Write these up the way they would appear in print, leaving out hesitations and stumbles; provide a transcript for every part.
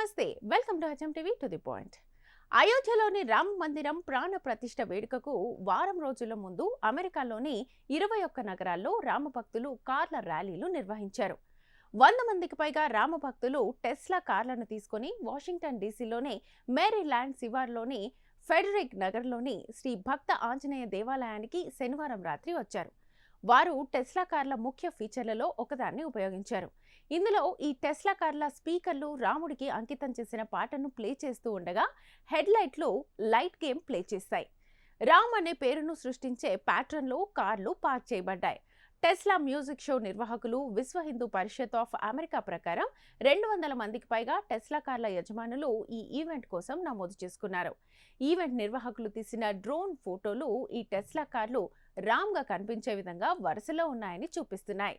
నమస్తే, welcome to HM TV to the point. అయోధ్యలోని రామ మందిరం ప్రాణ ప్రతిష్ఠ వేడుకకు వారం రోజుల ముందు అమెరికాలోని 21 నగరాల్లో రామభక్తులు కార్ల ర్యాలీలు నిర్వహించారు. 100 మందికి పైగా రామభక్తులు టెస్లా కార్లను తీసుకుని వాషింగ్టన్ డీసీలోని మేరీల్యాండ్ శివార్లోని ఫెడరిక్ నగర్లోని శ్రీ భక్త ఆంజనేయ దేవాలయానికి శనివారం రాత్రి వచ్చారు. వారు టెస్లా కార్ల ముఖ్య ఫీచర్లలో ఒకదాన్ని ఉపయోగించారు. ఇందులో ఈ టెస్లా కార్ల స్పీకర్లు రాముడికి అంకితం చేసిన పాటను ప్లే చేస్తూ ఉండగా హెడ్ లైట్లు లైట్ గేమ్ ప్లే చేస్తాయి. రామ్ అనే పేరును సృష్టించే ప్యాటర్న్లో కార్లు పార్క్ చేయబడ్డాయి. టెస్లా మ్యూజిక్ షో నిర్వాహకులు విశ్వ హిందూ పరిషత్ ఆఫ్ అమెరికా ప్రకారం 200 మందికి పైగా టెస్లా కార్ల యజమానులు ఈ ఈవెంట్ కోసం నమోదు చేసుకున్నారు. ఈవెంట్ నిర్వాహకులు తీసిన డ్రోన్ ఫోటోలు ఈ టెస్లా కార్లు రామ్గా కనిపించే విధంగా వరుసలో ఉన్నాయని చూపిస్తున్నాయి.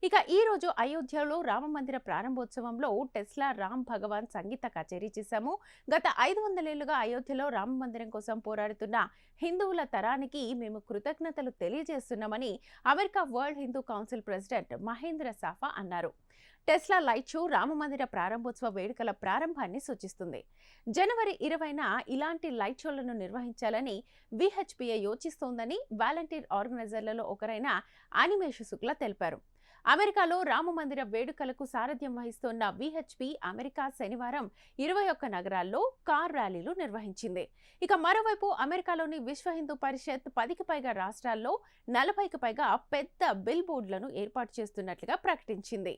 ఇక ఈ రోజు అయోధ్యలో రామ మందిర ప్రారంభోత్సవంలో టెస్లా రామ్ భగవాన్ సంగీత కచేరీ చేశాము. గత 500 ఏళ్లుగా అయోధ్యలో రామ మందిరం కోసం పోరాడుతున్న హిందువుల తరానికి మేము కృతజ్ఞతలు తెలియజేస్తున్నామని America world Hindu council president Mahendra Sapha అన్నారు. టెస్లా లైట్ షో రామమందిర ప్రారంభోత్సవ వేడుకల ప్రారంభాన్ని సూచిస్తుంది. జనవరి 20న ఇలాంటి లైట్ షోలను నిర్వహించాలని విహెచ్పిఏ యోచిస్తోందని వాలంటీర్ ఆర్గనైజర్లలో ఒకరైన అనిమేష్ శుక్లా తెలిపారు. అమెరికాలో రామమందిర వేడుకలకు సారథ్యం వహిస్తోన్న విహెచ్పి అమెరికా శనివారం 21 నగరాల్లో కార్ ర్యాలీలు నిర్వహించింది. ఇక మరోవైపు అమెరికాలోని విశ్వ హిందూ పరిషత్ 10కి పైగా రాష్ట్రాల్లో 40కి పైగా పెద్ద బిల్ బోర్డులను ఏర్పాటు చేస్తున్నట్లుగా ప్రకటించింది.